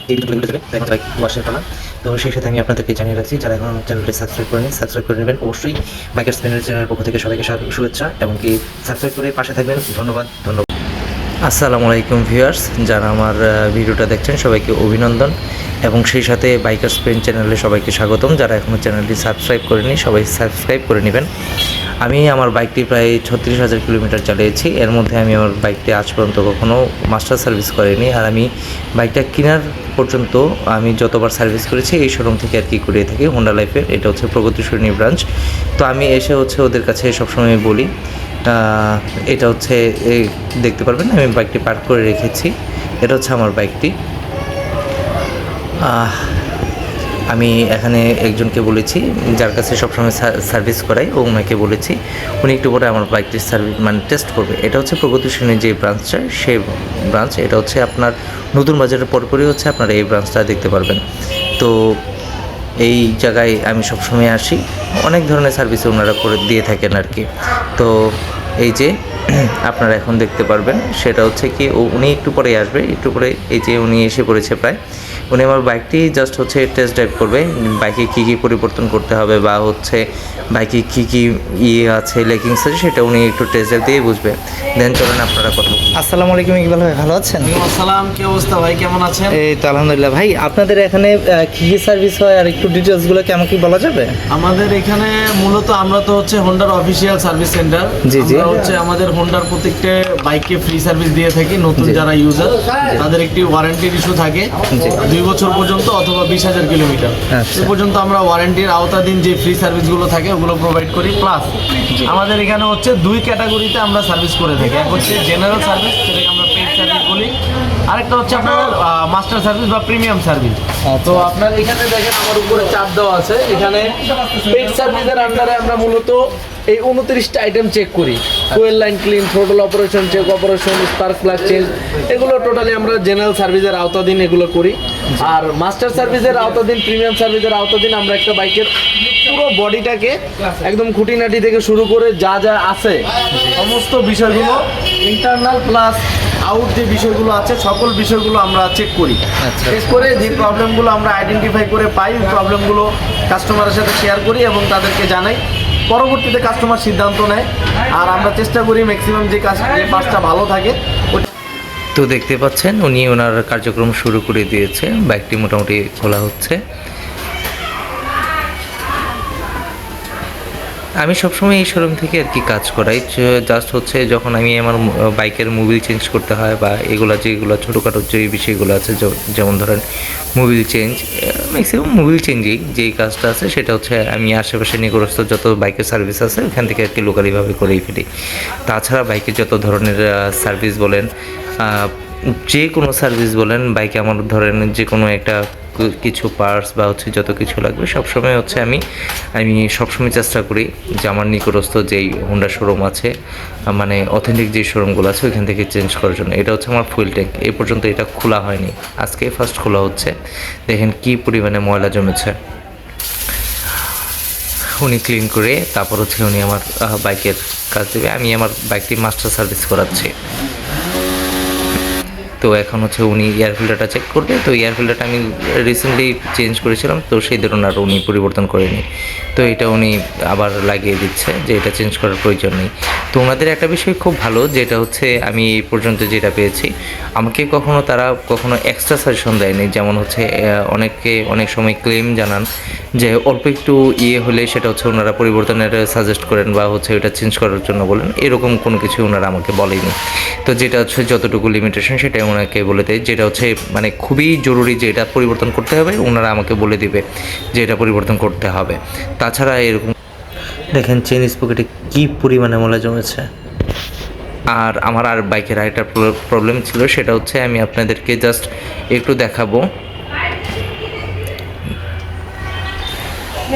এই ভিডিওগুলো দেবে এখন বাইক ওয়াশের পালা। তো সেই সাথে আমি আপনাদেরকে জানিয়ে রাখছি, যারা এখন চ্যানেলটি সাবস্ক্রাইব করেনি সাবস্ক্রাইব করে নেবেন অবশ্যই। বাইকার স্পেনের চ্যানেলের পক্ষ থেকে সবাইকে শুভেচ্ছা এবং কি সাবস্ক্রাইব করে পাশে থাকবেন। ধন্যবাদ। আসসালামু আলাইকুম ভিউয়ার্স, যারা আমার ভিডিওটা দেখছেন সবাইকে অভিনন্দন এবং সেই সাথে বাইকার স্পেন চ্যানেলে সবাইকে স্বাগতম। যারা এখনও চ্যানেলটি সাবস্ক্রাইব করেনি সবাই সাবস্ক্রাইব করে নেবেন। আমি আমার বাইকটি প্রায় 36,000 কিলোমিটার চালিয়েছি। এর মধ্যে আমি আমার বাইকটি আজ পর্যন্ত কখনও মাস্টার সার্ভিস করিনি। আর আমি বাইকটা কেনার পর্যন্ত আমি যতবার সার্ভিস করেছি এই শোরুম থেকে আর কি করিয়ে থাকি, হোন্ডা লাইফের। এটা হচ্ছে প্রগতিসরণী ব্রাঞ্চ। তো আমি এসে ওদের কাছে সবসময় বলি, এটা হচ্ছে দেখতে পারবেন আমি বাইকটি পার্ক করে রেখেছি। এটা হচ্ছে আমার বাইকটি। আমি এখানে একজনকে বলেছি যার কাছে সবসময় সার্ভিস করাই, ওনাকে বলেছি উনি একটু পরে আমার বাইকটির সার্ভিস মানে টেস্ট করবে। এটা হচ্ছে প্রগতিসরণীর যে ব্রাঞ্চটা সেই ব্রাঞ্চ। এটা হচ্ছে আপনার নতুন বাজারের পরপরই হচ্ছে আপনারা এই ব্রাঞ্চটা দেখতে পারবেন। তো এই জায়গায় আমি সবসময় আসি, অনেক ধরনের সার্ভিস ওনারা করে দিয়ে থাকেন আর কি। তো এই যে আপনারা এখন দেখতে পারবেন সেটা হচ্ছে কি উনি একটু পরে আসবে, একটু পরে এই যে উনি এসে পড়েছে প্রায়। উনি আমার বাইকটি জাস্ট হচ্ছে টেস্ট ড্রাইভ করবে, বাইকে কী কী পরিবর্তন করতে হবে বা হচ্ছে বাইকে কী কী আছে লেকিংস আছে সেটা উনি একটু টেস্ট ড্রাইভ দিয়েই বুঝবে। দেন চলেন আপনারা কথা। আসসালামু আলাইকুম ইকবাল ভাই, ভালো আছেন? আসসালাম, কি অবস্থা ভাই, কেমন আছেন? এই তো আলহামদুলিল্লাহ। ভাই আপনাদের এখানে কী কী সার্ভিস হয় আর একটু ডিটেলসগুলো কেমন কি বলা যাবে? আমাদের এখানে মূলত আমরা তো হচ্ছে হোন্ডার অফিসিয়াল সার্ভিস সেন্টার। আমরা হচ্ছে আমাদের হোন্ডার প্রত্যেকটা বাইককে ফ্রি সার্ভিস দিয়ে থাকি। নতুন যারা ইউজার তাদের একটি ওয়ারেন্টির ইস্যু থাকে 2 বছর পর্যন্ত অথবা 20,000 কিলোমিটার এ পর্যন্ত আমরা ওয়ারেন্টির আওতাধীন যে ফ্রি সার্ভিসগুলো থাকে ওগুলো প্রোভাইড করি। প্লাস আমাদের এখানে হচ্ছে 2 ক্যাটাগরিতে আমরা সার্ভিস করে থাকি। এক হচ্ছে জেনারেল সার্ভিস, যেটাকে আমরা পেইড সার্ভিস বলি। আরেকটা হচ্ছে আপনার মাস্টার সার্ভিস বা প্রিমিয়াম সার্ভিস। তো আপনার এখানে দেখেন আমার উপরে চাপ দেওয়া আছে। এখানে পেইড সার্ভিসের আন্ডারে আমরা মূলত এই 29টা আইটেম চেক করি। Fuel line clean, throttle operation check, operation spark plug change, এগুলো টোটালি আমরা জেনারেল সার্ভিসের আওতাধীন এগুলো করি। আর মাস্টার সার্ভিসের আওতাধীন, প্রিমিয়াম সার্ভিসের আওতাধীন আমরা একটা বাইকের পুরো বডিটাকে একদম খুঁটিনাটি থেকে শুরু করে যা যা আছে সমস্ত বিষয়গুলো ইন্টারনাল প্লাস আউট যে বিষয়গুলো আছে সকল বিষয়গুলো আমরা চেক করি। চেক করে যে প্রবলেমগুলো আমরা আইডেন্টিফাই করে পাই ওই প্রবলেমগুলো কাস্টমারের সাথে শেয়ার করি এবং তাদেরকে জানাই। পরবর্তীতে কাস্টমার সিদ্ধান্ত নেয়। আর আমরা চেষ্টা করি ম্যাক্সিমাম যে পার্টসটা ভালো থাকে। তো দেখতে পাচ্ছেন উনি ওনার কার্যক্রম শুরু করে দিয়েছে, বাইকটি মোটামুটি খোলা হচ্ছে। আমি সবসময় এই শোরুম থেকে আর কি কাজ করাই। জাস্ট হচ্ছে যখন আমি আমার বাইকের মোবিল চেঞ্জ করতে হয় বা যেগুলো ছোটোখাটো যে বিষয়গুলো আছে, যেমন ধরেন মোবিল চেঞ্জ, ম্যাক্সিমাম মোবিল চেঞ্জেই যেই কাজটা আছে সেটা হচ্ছে আমি আশেপাশে নিকটস্থ যত বাইকের সার্ভিস আছে ওখান থেকে আর কি লোকালিভাবে করেই ফেলি। তাছাড়া বাইকের যত ধরনের সার্ভিস বলেন, যে কোনো সার্ভিস বলেন, বাইকে আমার ধরেন যে কোনো একটা কিছু পার্টস বা হচ্ছে যত কিছু লাগবে সবসময় হচ্ছে আমি সবসময় চেষ্টা করি যে আমার নিকটস্থ যেই হোন্ডা শোরুম আছে, মানে অথেন্টিক যে শোরুমগুলো আছে ওইখান থেকে চেঞ্জ করার জন্য। এটা হচ্ছে আমার ফুয়েল ট্যাঙ্ক, এই পর্যন্ত এটা খোলা হয়নি, আজকে ফার্স্ট খোলা হচ্ছে। দেখেন কি পরিমাণে ময়লা জমেছে। উনি ক্লিন করে তারপর হচ্ছে উনি আমার বাইকের কাজ দেবে। আমি আমার বাইকটি মাস্টার সার্ভিস করাচ্ছি। তো এখন হচ্ছে উনি এয়ার ফিল্টারটা চেক করবে। তো এয়ার ফিল্টারটা আমি রিসেন্টলি চেঞ্জ করেছিলাম, তো সেই ধরুন আর উনি পরিবর্তন করেনি। তো এটা উনি আবার লাগিয়ে দিচ্ছে যে এটা চেঞ্জ করার প্রয়োজন নেই। তো ওনাদের একটা বিষয় খুব ভালো, যেটা হচ্ছে আমি এই পর্যন্ত যেটা পেয়েছি, আমাকে তারা কখনো এক্সট্রা সাজেশন দেয়নি। যেমন হচ্ছে অনেকে অনেক সময় ক্লেম জানান যে অল্প একটু হলে সেটা হচ্ছে ওনারা পরিবর্তনের সাজেস্ট করেন বা হচ্ছে ওটা চেঞ্জ করার জন্য বলেন, এরকম কোনো কিছু ওনারা আমাকে বলেনি। তো যেটা হচ্ছে যতটুকু লিমিটেশন সেটাই ওনাকে বলে দেয়, যেটা হচ্ছে মানে খুবই জরুরি যে এটা পরিবর্তন করতে হবে, ওনারা আমাকে বলে দিবে যে এটা পরিবর্তন করতে হবে। তাছাড়া এরকম দেখেন চেন স্পকেটে কী পরিমাণে ময়লা জমেছে। আর আমার বাইকের আরেকটা প্রবলেম ছিল, সেটা হচ্ছে আমি আপনাদেরকে জাস্ট একটু দেখাবো।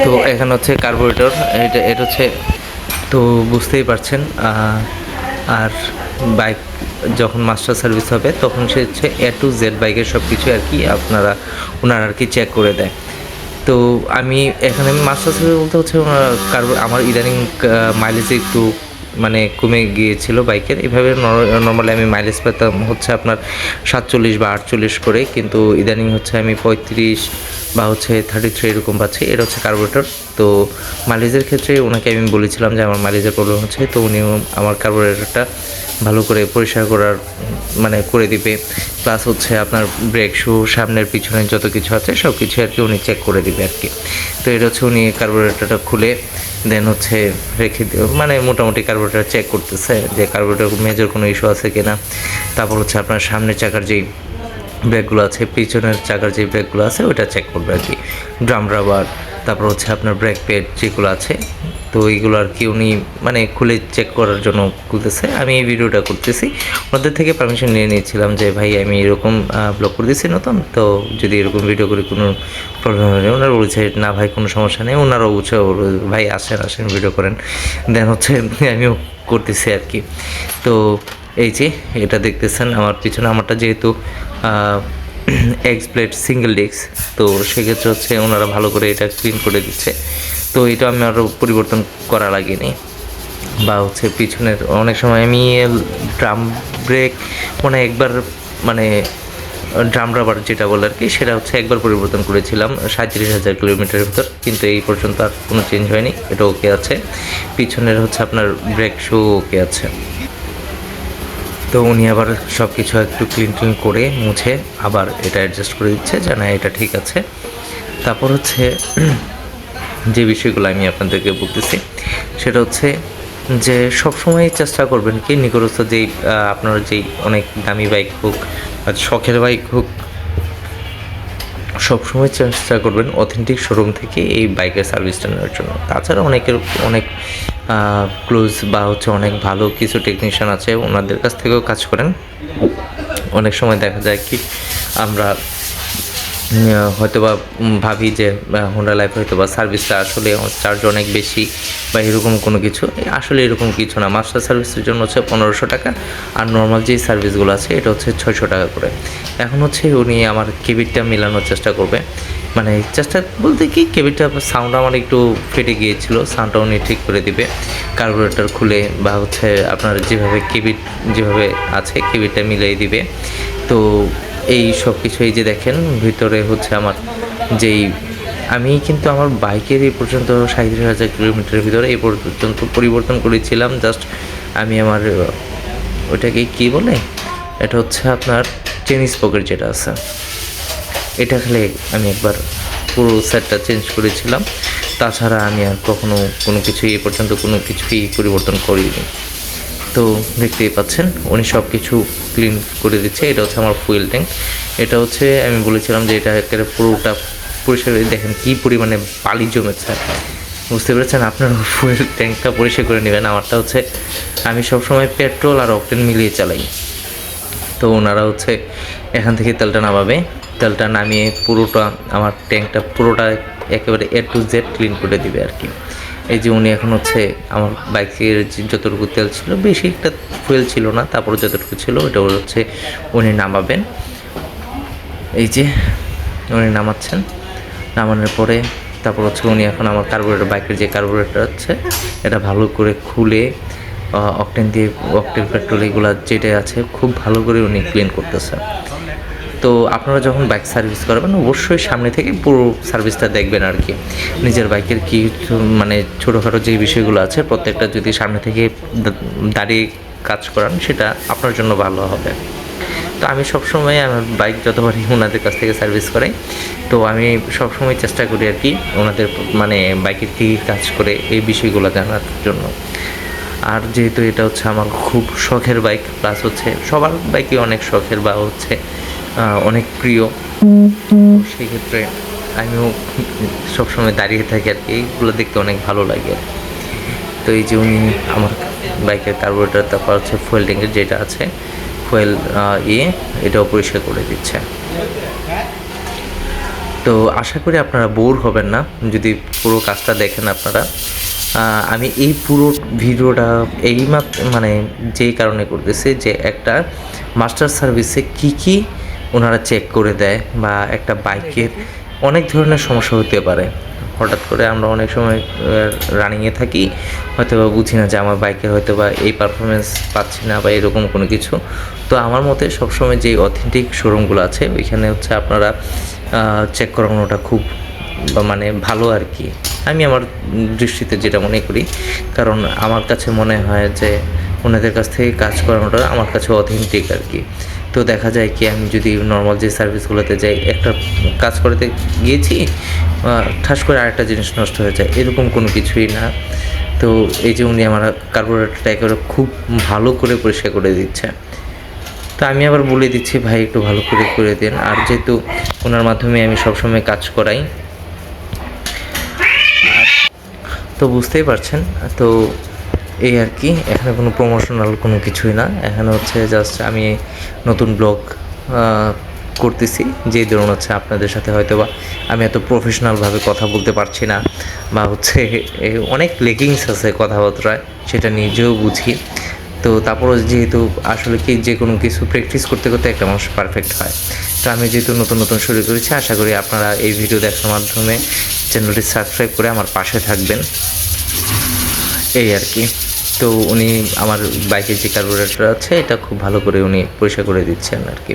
তো এখানে হচ্ছে কার্বোরেটর, এটা হচ্ছে, তো বুঝতেই পারছেন। আর বাইক যখন মাস্টার সার্ভিস হবে তখন সে হচ্ছে A to Z বাইকের সব কিছু আর কি ওনারা আর কি চেক করে দেয়। তো আমি মাস্টার সার্ভিস বলতে হচ্ছে আমার ইদানিং মাইলেজে একটু মানে কমে গিয়েছিল বাইকের। এভাবে নর্মালি আমি মাইলেজ পেতাম হচ্ছে আপনার 47 বা 48 করে, কিন্তু ইদানিং হচ্ছে আমি 35 বা হচ্ছে 33 এরকম পাচ্ছি। এটা হচ্ছে কার্বোরেটর। তো মাইলেজের ক্ষেত্রে ওনাকে আমি বলেছিলাম যে আমার মাইলেজের প্রবলেম হচ্ছে, তো উনি আমার কার্বোরেটরটা ভালো করে পরিষ্কার করার মানে করে দিবে, প্লাস হচ্ছে আপনার ব্রেক শু সামনের পিছনের যত কিছু আছে সব কিছু আর কি উনি চেক করে দিবে আর কি। তো এটা হচ্ছে উনি কার্বোরেটরটা খুলে দেন হচ্ছে রেখে মানে মোটামুটি কার্বোরেটর চেক করতেছে যে কার্বোরেটর মেজর কোনো ইস্যু আছে কিনা। তারপর হচ্ছে আপনার সামনের চাকার যেই ব্রেকগুলো আছে, পিছনের চাকার যে ব্রেকগুলো আছে ওইটা চেক করবে আর কি, ড্রাম রাবার, তারপর হচ্ছে আপনার ব্রেক প্যাড যেগুলো আছে, তো এইগুলো আর কি উনি মানে খুলে চেক করার জন্য খুলতেছে। আমি এই ভিডিওটা করতেছি, ওনাদের থেকে পারমিশন নিয়ে নিয়েছিলাম যে ভাই আমি এরকম ব্লগ করে দিচ্ছি নতুন, তো যদি এরকম ভিডিও করে কোনো প্রবলেম হয়, ওনারা বলছে না ভাই কোনো সমস্যা নেই, ওনারাও বুঝছে ভাই আসেন ভিডিও করেন। দেন হচ্ছে আমিও করতেছি আর কি। তো এই যে এটা দেখতেছেন আমার পিছনে, আমারটা যেহেতু এক্স প্লেট সিঙ্গেল ডিস্ক, তো সেক্ষেত্রে হচ্ছে ওনারা ভালো করে এটা ক্লিন করে দিচ্ছে। তো এটা আমি আরও পরিবর্তন করা লাগেনি। বা হচ্ছে পিছনের অনেক সময় আমি ড্রাম ব্রেক মানে একবার মানে ড্রাম রাবার যেটা বলে আর কি, সেটা হচ্ছে একবার পরিবর্তন করেছিলাম 37,000 কিলোমিটারের ভিতর, কিন্তু এই পর্যন্ত আর কোনো চেঞ্জ হয়নি, এটা ওকে আছে। পিছনের হচ্ছে আপনার ব্রেক শু ওকে আছে। তো উনি আবার সব কিছু একটু ক্লিন করে মুছে আবার এটা অ্যাডজাস্ট করে দিচ্ছে যে না এটা ঠিক আছে। তারপর হচ্ছে যে বিষয়গুলো আমি আপনাদেরকে বলতেছি সেটা হচ্ছে যে সবসময় চেষ্টা করবেন কি নিকটস্থ যেই আপনার যেই অনেক দামি বাইক হোক আর শখের বাইক হোক, সবসময় চেষ্টা করবেন অথেন্টিক শোরুম থেকে এই বাইকের সার্ভিসটা নেওয়ার জন্য। তাছাড়া অনেক ক্লোজ বা হচ্ছে অনেক ভালো কিছু টেকনিশিয়ান আছে, ওনাদের কাছ থেকেও কাজ করেন। অনেক সময় দেখা যায় কি আমরা হয়তোবা ভাবি যে হোন্ডা লাইফ হয়তোবা সার্ভিসটা আসলে চার্জ অনেক বেশি বা এরকম কোনো কিছু, আসলে এরকম কিছু না। মাস্টার সার্ভিসের জন্য হচ্ছে 1500 টাকা, আর নর্মাল যেই সার্ভিসগুলো আছে এটা হচ্ছে 600 টাকা করে। এখন হচ্ছে উনি আমার কেবিটটা মেলানোর চেষ্টা করবে, মানে চেষ্টা বলতে কি কেবিটটা সাউন্ড আমার একটু ফেটে গিয়েছিল, সাউন্ডটা উনি ঠিক করে দিবে কার্বোরেটর খুলে, বা হচ্ছে আপনার যেভাবে কেবিট যেভাবে আছে কেবিটটা মিলিয়ে দিবে। তো এই সব কিছু এই যে দেখেন ভিতরে হচ্ছে আমার যেই আমি কিন্তু আমার বাইকের এই পর্যন্ত 37,000 কিলোমিটারের ভিতরে এই পর্যন্ত পরিবর্তন করেছিলাম জাস্ট আমি আমার ওইটাকে কী বলে, এটা হচ্ছে আপনার টেনিস পকেট যেটা আছে, এটা খালি আমি একবার পুরো সেটটা চেঞ্জ করেছিলাম। তাছাড়া আমি আর কখনো কোনো কিছুই এ পর্যন্ত কোনো কিছুই পরিবর্তন করিনি। তো দেখতেই পাচ্ছেন উনি সব কিছু ক্লিন করে দিচ্ছে। এটা হচ্ছে আমার ফুয়েল ট্যাঙ্ক, এটা হচ্ছে আমি বলেছিলাম যে এটা একেবারে পুরোটা পরিষ্কার করে দেখেন কী পরিমাণে বালি জমেছে, বুঝতে পেরেছেন। আপনার ফুয়েল ট্যাঙ্কটা পরিষ্কার করে নেবেন। আমারটা হচ্ছে আমি সবসময় পেট্রোল আর অকটেন মিলিয়ে চালাই। তো ওনারা হচ্ছে এখান থেকে তেলটা নামাবে, তেলটা নামিয়ে পুরোটা আমার ট্যাঙ্কটা পুরোটা একেবারে A to Z ক্লিন করে দিবে আর কি। এই যে উনি এখন হচ্ছে আমার বাইকের যতটুকু তেল ছিল, বেশি একটা ফুয়েল ছিল না, তারপরে যতটুকু ছিল ওটা হচ্ছে উনি নামাবেন। এই যে উনি নামাচ্ছেন, নামানোর পরে তারপর হচ্ছে উনি এখন আমার কার্বোরেটর বাইকের যে কার্বোরেটর আছে এটা ভালো করে খুলে অকটেন দিয়ে অকটেন পেট্রোল এগুলো যেটা আছে খুব ভালো করে উনি ক্লিন করতেছে। তো আপনারা যখন বাইক সার্ভিস করবেন অবশ্যই সামনে থেকে পুরো সার্ভিসটা দেখবেন আর কি। নিজের বাইকের কি মানে ছোটোখাটো যে বিষয়গুলো আছে প্রত্যেকটা যদি সামনে থেকে দাঁড়িয়ে কাজ করান সেটা আপনার জন্য ভালো হবে। তো আমি সবসময় আমার বাইক যতবারই ওনাদের কাছ থেকে সার্ভিস করাই, তো আমি সবসময় চেষ্টা করি আর কি ওনাদের মানে বাইকের কী কাজ করে এই বিষয়গুলো জানার জন্য। আর যেহেতু এটা হচ্ছে আমার খুব শখের বাইক, প্লাস হচ্ছে সবার বাইকই অনেক শখের বা হচ্ছে অনেক প্রিয়, সেই ক্ষেত্রে আমিও সবসময় দাঁড়িয়ে থাকি আর কি, এইগুলো দেখতে অনেক ভালো লাগে। তো এই যে উনি আমার বাইকের কার্বোরেটর, তারপর হচ্ছে ফুয়েল ট্যাঙ্কের যেটা আছে ফুয়েল এটাও পরিষ্কার করে দিচ্ছে। তো আশা করি আপনারা বোর হবেন না যদি পুরো কাজটা দেখেন আপনারা। আমি এই পুরো ভিডিওটা মানে যেই কারণে করতেছি যে একটা মাস্টার সার্ভিসে কি ওনারা চেক করে দেয়, বা একটা বাইকের অনেক ধরনের সমস্যা হতে পারে, হঠাৎ করে আমরা অনেক সময় রানিংয়ে থাকি, হয়তো বা বুঝি না যে আমার বাইকে হয়তো বা এই পারফরমেন্স পাচ্ছি না বা এরকম কোনো কিছু। তো আমার মতে সবসময় যে অথেন্টিক শোরুমগুলো আছে ওইখানে হচ্ছে আপনারা চেক করানোটা খুব মানে ভালো আর কি, আমি আমার দৃষ্টিতে যেটা মনে করি। কারণ আমার কাছে মনে হয় যে ওনাদের কাছ থেকে কাজ করানোটা আমার কাছে অথেন্টিক আর কি। তো দেখা যায় কি আমি যদি নর্মাল যে সার্ভিসগুলোতে যাই, একটা কাজ করতে গিয়েছি, ঠাস করে আরেকটা জিনিস নষ্ট হয়ে যায়, এরকম কোনো কিছুই না। তো এই যে উনি আমার কার্বোরেটরটা একেবারে খুব ভালো করে পরিষ্কার করে দিচ্ছে। তো আমি আবার বলে দিচ্ছি ভাই একটু ভালো করে করে দিন। আর যেহেতু ওনার মাধ্যমে আমি সবসময় কাজ করাই, তো বুঝতেই পারছেন। তো এই আর কি, এখানে কোনো প্রমোশনাল কোনো কিছুই না, এখানে হচ্ছে জাস্ট আমি নতুন ব্লগ করতেছি, যেই ধরুন হচ্ছে আপনাদের সাথে হয়তো বা আমি এত প্রফেশনালভাবে কথা বলতে পারছি না, বা হচ্ছে অনেক লেগিংস আছে কথাবার্তায়, সেটা নিজেও বুঝি। তো তারপরও যেহেতু আসলে কি যে কোনো কিছু প্র্যাকটিস করতে করতে একটা মানুষ পারফেক্ট হয়। তো আমি যেহেতু নতুন নতুন শুরু করেছি, আশা করি আপনারা এই ভিডিও দেখার মাধ্যমে চ্যানেলটি সাবস্ক্রাইব করে আমার পাশে থাকবেন, এই আর কি। তো উনি আমার বাইকের যে কার্বোরেটর আছে এটা খুব ভালো করে উনি পরিষ্কার করে দিচ্ছেন আর কি।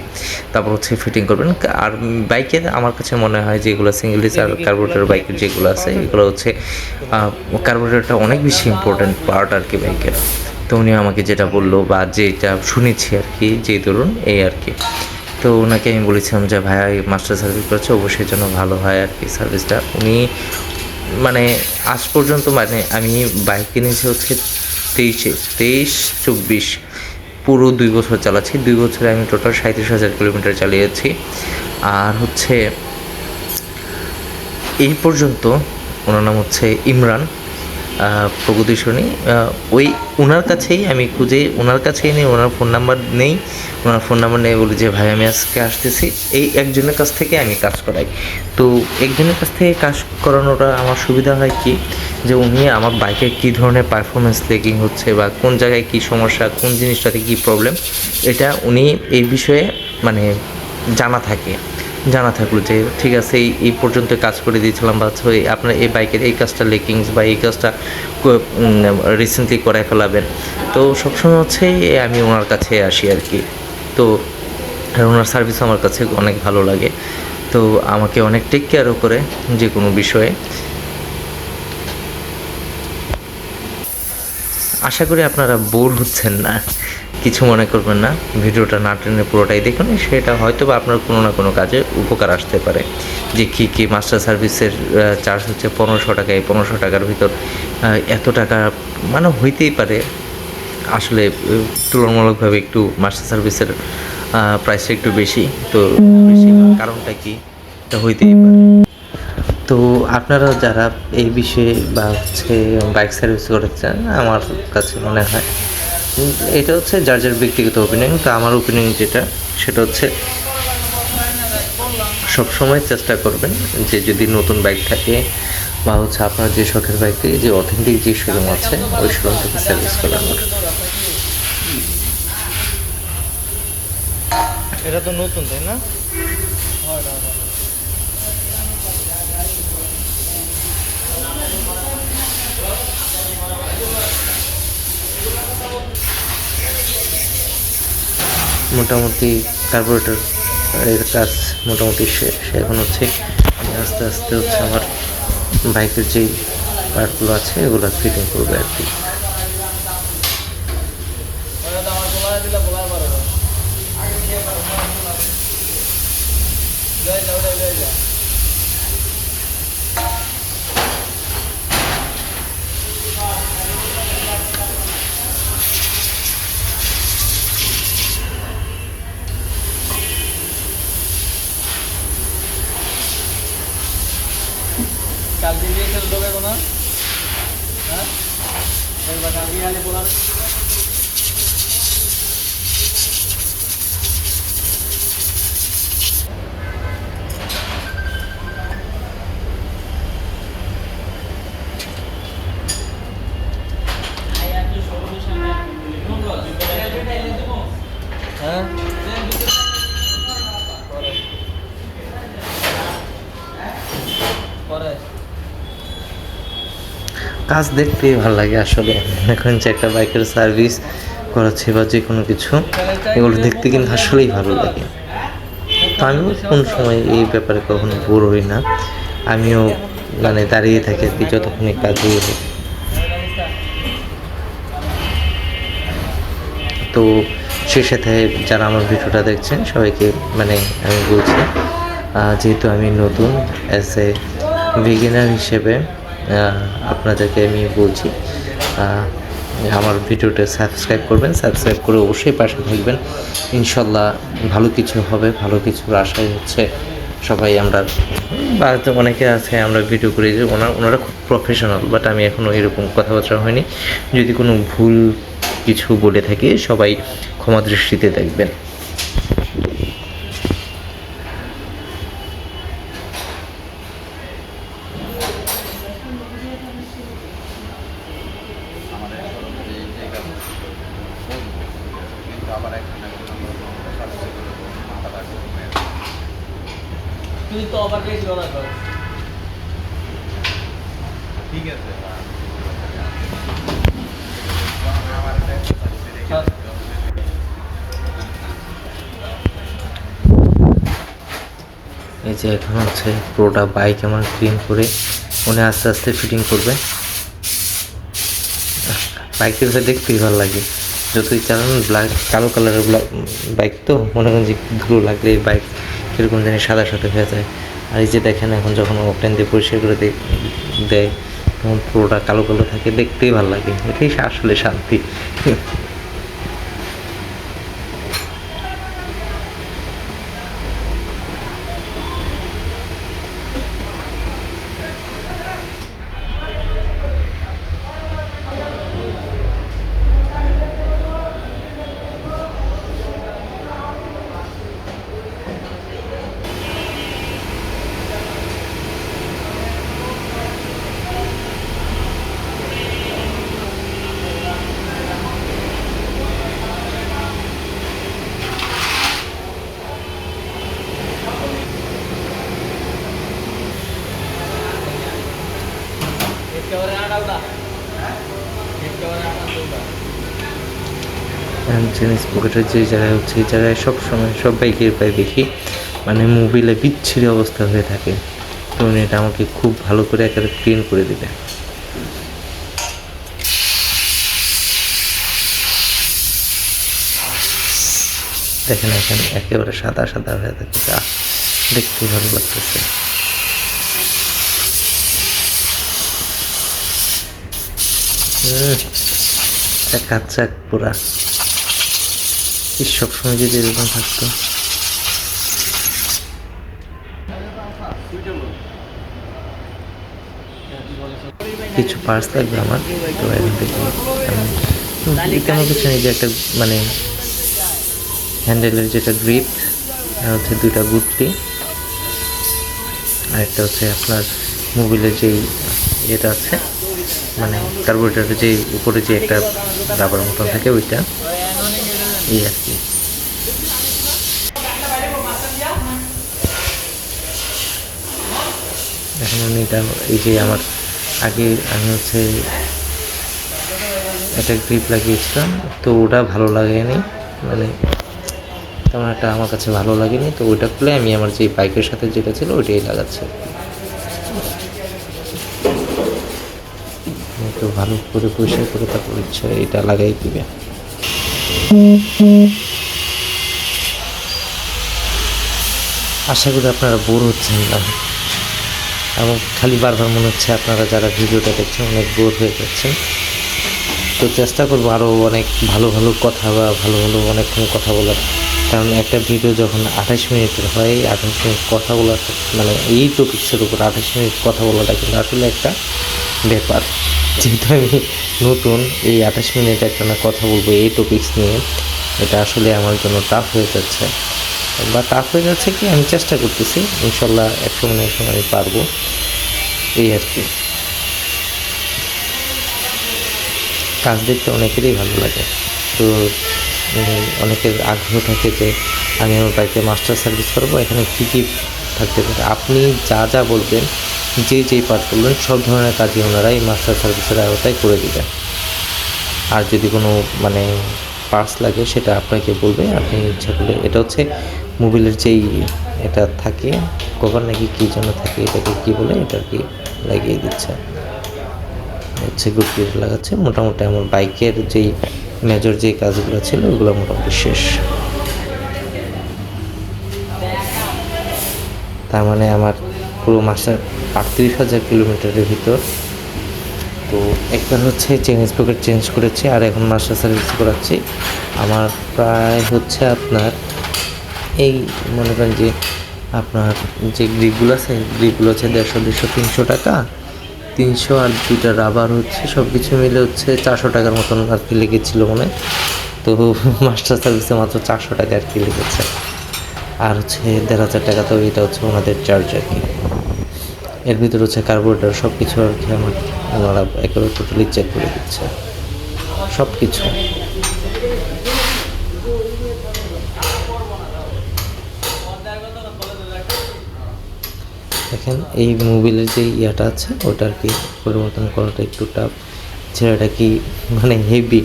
তারপর হচ্ছে ফিটিং করবেন। আর বাইকের আমার কাছে মনে হয় যে এগুলো সিঙ্গেল ডিস্ক কার্বোরেটর বাইকের যেগুলো আছে এগুলো হচ্ছে কার্বোরেটরটা অনেক বেশি ইম্পর্ট্যান্ট পার্ট আর কি বাইকের। তো উনি আমাকে যেটা বললো বা যেটা শুনেছি আর কি, যে ধরুন এই আর কি। তো ওনাকে আমি বলেছিলাম যে ভাইয়া মাস্টার সার্ভিস করেছে, অবশ্যই যেন ভালো হয় আর কি সার্ভিসটা। উনি মানে আজ পর্যন্ত মানে আমি বাইক কিনেছি হচ্ছে 23-24 পুরো 2 বছর চালাচ্ছি। 2 বছরে আমি টোটাল 37,000 কিলোমিটার চালিয়েছি। আর হচ্ছে এই পর্যন্ত ওনার নাম হচ্ছে ইমরান প্রগতিশনী, ওই ওনার কাছেই আমি খুঁজে, ওনার কাছেই নেই, ওনার ফোন নাম্বার নেই, ওনার ফোন নাম্বার নেই, বলি যে ভাই আমি আজকে আসতেছি, এই একজনের কাছ থেকে আমি কাজ করাই। তো একজনের কাছ থেকে কাজ করানোটা আমার সুবিধা হয় কি, যে উনি আমার বাইকের কী ধরনের পারফরমেন্স লেগিং হচ্ছে বা কোন জায়গায় কী সমস্যা, কোন জিনিসটাতে কী প্রবলেম, এটা উনি এই বিষয়ে মানে জানা থাকলো যে ঠিক আছে এই পর্যন্ত কাজ করে দিয়েছিলাম, বা হচ্ছে আপনার এই বাইকের এই কাজটা লেকিংস বা এই কাজটা রিসেন্টলি করে ফেলাবেন। তো সবসময় হচ্ছে আমি ওনার কাছে আসি আর কি। তো ওনার সার্ভিস আমার কাছে অনেক ভালো লাগে। তো আমাকে অনেক টেক কেয়ারও করে যে কোনো বিষয়ে। আশা করি আপনারা বোর হচ্ছেন না, কিছু মনে করবেন না, ভিডিওটা না টেনে পুরোটাই দেখুন, সেটা হয়তো বা আপনার কোনো না কোনো কাজে উপকার আসতে পারে। যে কী মাস্টার সার্ভিসের চার্জ হচ্ছে 1500 টাকা, এই 1500 টাকার ভিতর এত টাকা মানে হইতেই পারে। আসলে তুলনামূলকভাবে একটু মাস্টার সার্ভিসের প্রাইসটা একটু বেশি, তো বেশি কারণটা কি, এটা হইতেই পারে। তো আপনারা যারা এই বিষয়ে বা হচ্ছে বাইক সার্ভিস করেছেন, আমার কাছে মনে হয় এটা হচ্ছে যার যার ব্যক্তিগত ওপিনিয়ন। তো আমার ওপিনিয়ন যেটা, সেটা হচ্ছে সবসময় চেষ্টা করবেন যে যদি নতুন বাইক থাকে বা হচ্ছে আপনার যে শখের বাইক থেকে যে অথেন্টিক যে শোরুম আছে ওই শোরুম থেকে সার্ভিস করানোর। এটা তো নতুন, তাই না? মোটামুটি কার্বোরেটর এর কাজ মোটামুটি শেষ। এখন হচ্ছে আমি আস্তে আস্তে হচ্ছে আমার বাইকের যেই পার্টগুলো আছে এগুলো ফিটিং করবে আর কি। কালকে গিয়েছিল তোকে কোনো হ্যাঁ একবার কালকে খালি বলার হ্যাঁ পরে কাজ দেখতেই ভালো লাগে আসলে। এখন যে একটা বাইকের সার্ভিস করাচ্ছে বা যে কোনো কিছু, এগুলো দেখতে কিন্তু আসলেই ভালো লাগে। তো আমিও কোন সময় এই ব্যাপারে কখনো বোর হই না, আমিও মানে দাঁড়িয়ে থাকি আর কি যতক্ষণ এই কাজ হোক। তো সে সাথে যারা আমার ভিডিওটা দেখছেন সবাইকে মানে আমি বলছি, যেহেতু আমি নতুন অ্যাজ এ বিগিনার হিসেবে আপনাদেরকে আমি বলছি আমার ভিডিওটা সাবস্ক্রাইব করবেন, সাবস্ক্রাইব করে অবশ্যই পাশে থাকবেন। ইনশাল্লাহ ভালো কিছু হবে, ভালো কিছুর আশাই হচ্ছে সবাই আমরা। বা অনেকে আছে আমরা ভিডিও করি যে ওনারা খুব প্রফেশনাল, বাট আমি এখনও এরকম কথাবার্তা হয়নি। যদি কোনো ভুল কিছু বলে থাকি সবাই ক্ষমা দৃষ্টিতে দেখবেন। তুই তো আবার বেশি অর্ডার কর। ঠিক আছে। এই যে এখন হচ্ছে পুরোটা বাইক আমার ক্লিন করে উনি আস্তে আস্তে ফিটিং করবে। বাইকের দেখতেই ভালো লাগে, যতই চালান ব্ল্যাক কালো কালারের বাইক তো মনে করেন যে ধুলো লাগলে এই বাইক কীরকম জানি সাদা সাদা হয়ে যায়। আর এই যে দেখেন এখন যখন ওপেন দিয়ে পরিষ্কার করে দেয় তখন পুরোটা কালো কালো থাকে, দেখতেই ভালো লাগে। এটাই আসলে শান্তি। জিনিস পকেটের যে জায়গায় হচ্ছে এই জায়গায় সবসময় সব বাইকের প্রায় দেখি মানে মোবিলে বিচ্ছিরি অবস্থা হয়ে থাকে। তো এটা আমাকে খুব ভালো করে একেবারে ক্লিন করে দিবে। দেখেন এখানে একেবারে সাদা সাদা হয়ে থাকে, দেখতে ভালো লাগতেছে। কাচ্চা পুরা সবসময় যদি এরকম থাকতো। কিছু পার্টস লাগবে আমার, তো এখন থেকে তেমন কিছু নেই, যে একটা মানে হ্যান্ডেলের যেটা গ্রিপ আর হচ্ছে দুইটা গুটলি, আর একটা হচ্ছে আপনার মোবিলের যেই এটা আছে মানে কার্বোরেটরের যে উপরে যে একটা রাবার মতন থাকে ওইটা, এই আর কি। এখন উনি এটা এই যে আমার আগে আমি হচ্ছে একটা গ্রিপ লাগিয়েছিলাম, তো ওটা ভালো লাগেনি, মানে তেমন একটা আমার কাছে ভালো লাগেনি। তো ওইটা খুলে আমি আমার যে বাইকের সাথে যেটা ছিল ওইটাই লাগাচ্ছি। একটু ভালো করে পরিষ্কার করে তারপর ইচ্ছা এটা লাগাই দিবে। আশা করি আপনারা বোর হচ্ছেন না, এবং খালি বারবার মনে হচ্ছে আপনারা যারা ভিডিওটা দেখছেন অনেক বোর হয়ে যাচ্ছেন। তো চেষ্টা করবো আরও অনেক ভালো ভালো কথা বা ভালো ভালো অনেকক্ষণ কথা বলার, কারণ একটা ভিডিও যখন 28 মিনিটের হয়, 28 মিনিট কথা বলার মানে এই টপিক্সের উপর 28 মিনিট কথা বলাটা কিন্তু আসলে একটা ব্যাপার। যেহেতু আমি নতুন, এই 28 মিনিট একটা না কথা বলবো এই টপিক্স নিয়ে, এটা আসলে আমার জন্য টাফ হয়ে যাচ্ছে। বা টাফ হয়ে যাচ্ছে কি, আমি চেষ্টা করতেছি, ইনশাল্লাহ এক সময় আমি পারবো, এই আর কি। কাজ দেখতে অনেকেরই ভালো লাগে, তো অনেকের আগ্রহ থাকে যে আমি আমার বাইকে মাস্টার সার্ভিস করবো, এখানে কী কী থাকতে পারে। আপনি যা যা বলবেন যেই পার্ট বলবেন সব ধরনের কাজই ওনারা এই মাস্টার সার্ভিসের আওতায় করে দেবেন। আর যদি কোনো মানে পার্টস লাগে সেটা আপনাকে বলবে, আপনি ইচ্ছা করলে। এটা হচ্ছে মোবিলের যেই এটা থাকে কভার নাকি কী জন্য থাকে, এটাকে কী বলে, এটা কি লাগিয়ে দিচ্ছে, হচ্ছে গুড লাগাচ্ছে। মোটামুটি আমার বাইকের যেই মেজর যে কাজগুলো ছিল ওগুলো মোটামুটি শেষ। তার মানে আমার পুরো মাসের 38,000 কিলোমিটারের ভিতর। তো একবার হচ্ছে চেন স্পকেট চেঞ্জ করেছি, আর এখন মাস্টার সার্ভিস করাচ্ছি। আমার প্রায় হচ্ছে আপনার এই মনে করেন যে আপনার যে গ্রিপগুলো আছে, গ্রিপগুলো হচ্ছে 150-300 টাকা, 300 আর 2টা রাবার হচ্ছে সব কিছু মিলে হচ্ছে 400 টাকার মতন আর কি লেগেছিলো মনে। তো মাস্টার সার্ভিসে মাত্র 400 টাকা আর কি লেগেছে। আর হচ্ছে 1,500 টাকা, তো এটা হচ্ছে ওনাদের চার্জ আর কি। এর ভিতরে হচ্ছে কার্বোরেটর সব কিছু আর কি আমার ওনারা একেবারে টোটালি চেক করে দিচ্ছে সব কিছু। দেখেন এই মোবিলের যে ইয়াটা আছে ওটা আর কি পরিবর্তন করাটা একটু টাফ। ছেলেটা কি মানে হেভি,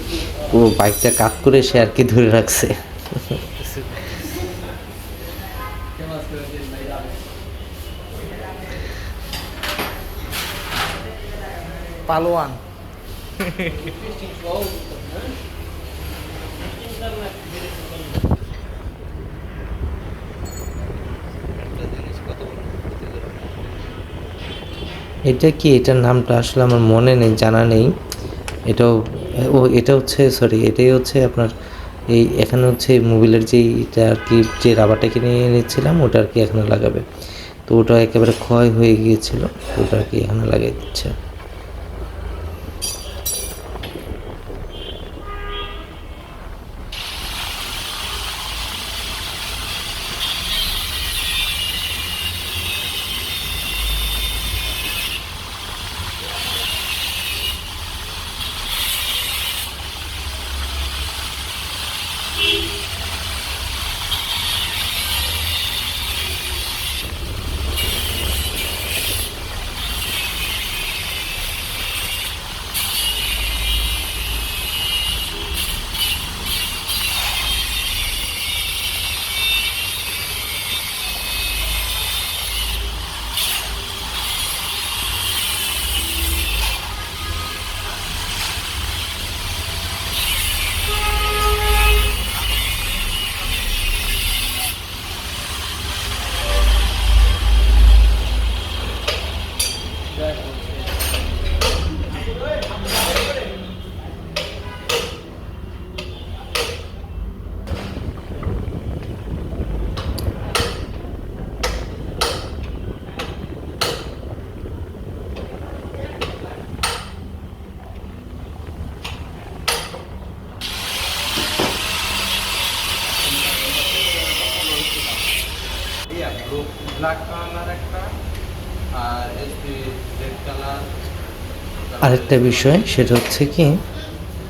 ও বাইকটা কাত করে সে আর কি ধরে রাখছে। পালোয়ান। এটা কি, এটার নামটা আসলে আমার মনে নেই, জানা নেই। এটাও এটা হচ্ছে সরি, এটাই হচ্ছে আপনার এই এখানে হচ্ছে মোবিলের যে এটা আর কি, যে রাবারটা কিনে নিচ্ছিলাম ওটা আর কি এখানে লাগাবে। তো ওটা একেবারে ক্ষয় হয়ে গিয়েছিল, ওটা আর কি এখানে লাগিয়ে দিচ্ছে। ব্ল্যাক কালার একটা, আর এসপি রেড কালার। আরেকটা বিষয় সেটা হচ্ছে কি,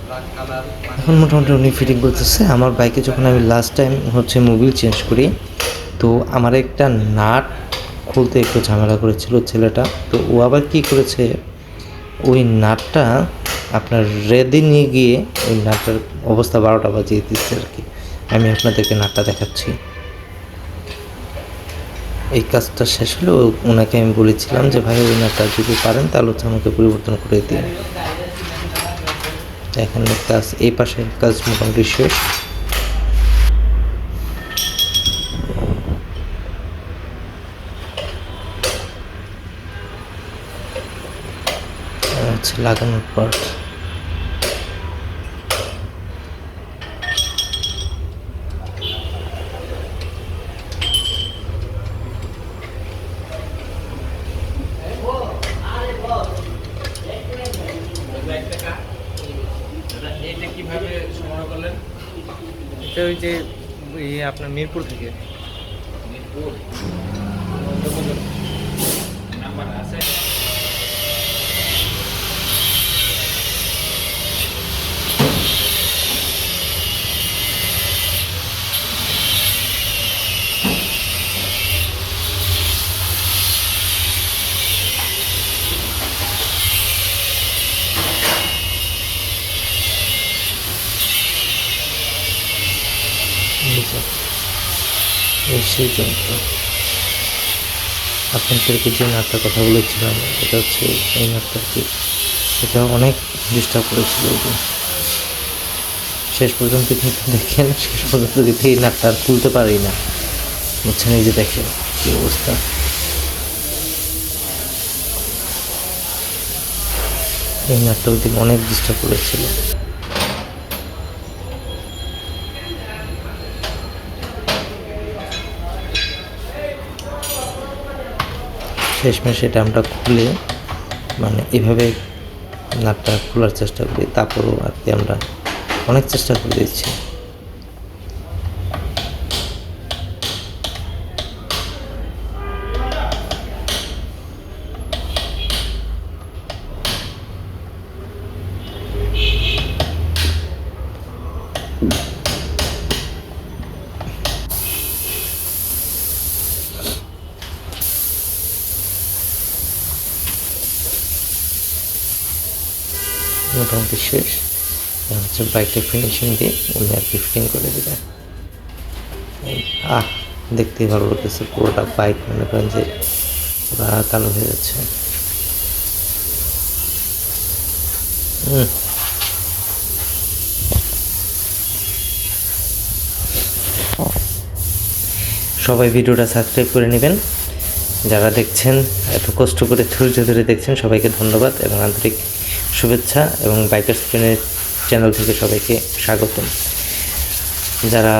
ব্ল্যাক কালার এখন মোটামুটি উনি ফিটিং করতেছে। আমার বাইকে যখন আমি লাস্ট টাইম হচ্ছে মোবিল চেঞ্জ করি, তো আমার একটা নাট খুলতে একটু ঝামেলা করেছিল ছেলেটা। তো ও আবার কী করেছে, ওই নাটটা আপনার রেডি নিয়ে গিয়ে ওই নাটটার অবস্থা 12টা বাজিয়ে দিচ্ছে আর কি। আমি আপনাদেরকে নাটটা দেখাচ্ছি। এই কাজটা শেষ হলে ওনাকে আমি বলেছিলাম যে ভাই ওই নাটটা যদি পারেন তাহলে হচ্ছে আমাকে পরিবর্তন করে দিন। এখানে কাজ, এই পাশে কাজ মোটামুটি শেষ। হচ্ছে লাগানোর পার্ট। এটা কিভাবে সংগ্রহ করলেন? এটা ওই যে আপনার মিরপুর থেকে। মিরপুর নাম্বার আছে? এই সেই যন্ত্র আপনাদেরকে যে নাটটার কথা বলেছিলাম, এটা হচ্ছে এই নাটটা কি, এটা অনেক ডিস্টার্ব করেছিল। শেষ পর্যন্ত কিন্তু দেখেন, শেষ পর্যন্ত কিন্তু এই নাটটা আর খুলতে পারি না, বুঝছেন? এই যে দেখেন কী অবস্থা, এই নাটটা ওই দিন অনেক ডিস্টার্ব করেছিল। শেষমেশ এটা আমরা খুলে মানে এভাবে নাটটা খোলার চেষ্টা করি, তারপরও আর কি আমরা অনেক চেষ্টা করে দিচ্ছি। মোটামুটি শেষ। এখন হচ্ছে বাইকটা ফিনিশিং দিয়ে উনি আর কি ফিটিং করে দেবে। দেখতেই ভালো লাগতেছে, পুরোটা বাইক মনে করেন যে পুরো কালো হয়ে যাচ্ছে। সবাই ভিডিওটা সাবস্ক্রাইব করে নেবেন, যারা দেখছেন এত কষ্ট করে ধৈর্য ধরে দেখছেন সবাইকে ধন্যবাদ এবং আন্তরিক শুভেচ্ছা, এবং বাইকার স্পেনের চ্যানেল থেকে সবাইকে স্বাগতম। যারা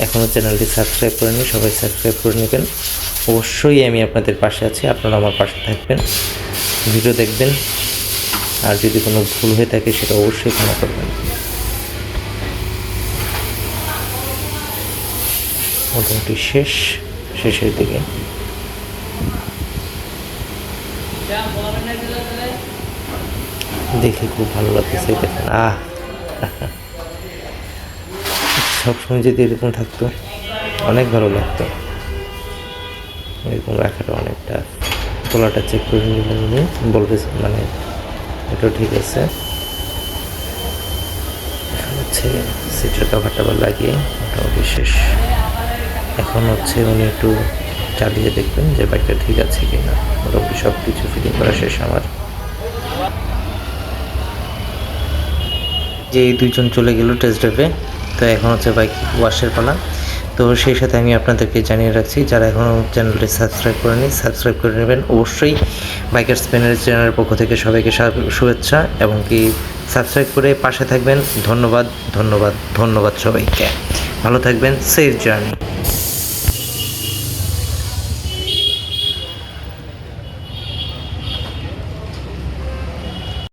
এখনও চ্যানেলটি সাবস্ক্রাইব করেনি সবাই সাবস্ক্রাইব করে নেবেন। অবশ্যই আমি আপনাদের পাশে আছি, আপনারা আমার পাশে থাকবেন, ভিডিও দেখবেন, আর যদি কোনো ভুল হয়ে থাকে সেটা অবশ্যই ক্ষমা করবেন। মোটামুটি শেষের দিকে। দেখে খুব ভালো লাগতেছে, দেখেন। সবসময় যদি এরকম থাকতো অনেক ভালো লাগতো। এরকম রাখাটা অনেকটা, তোলাটা চেক করে নিলেন উনি, বলবে মানে এটাও ঠিক আছে। এখন হচ্ছে সিটের কভারটা লাগিয়ে মোটামুটি শেষ। এখন হচ্ছে উনি একটু চালিয়ে দেখবেন যে বাইকটা ঠিক আছে কি না। মোটামুটি সব কিছু ফিটিং করা শেষ আমার। যে এই দুইজন চলে গেল টেস্ট ড্রাইভে, তো এখন হচ্ছে বাইক ওয়াশের পালা। তো সেই সাথে আমি আপনাদেরকে জানিয়ে রাখছি, যারা এখনও চ্যানেলটি সাবস্ক্রাইব করেনি সাবস্ক্রাইব করে নেবেন অবশ্যই। বাইকার স্পেনের চ্যানেলের পক্ষ থেকে সবাইকে শুভেচ্ছা, এবং কি সাবস্ক্রাইব করে পাশে থাকবেন। ধন্যবাদ ধন্যবাদ ধন্যবাদ সবাইকে, ভালো থাকবেন, সেফ জার্নি।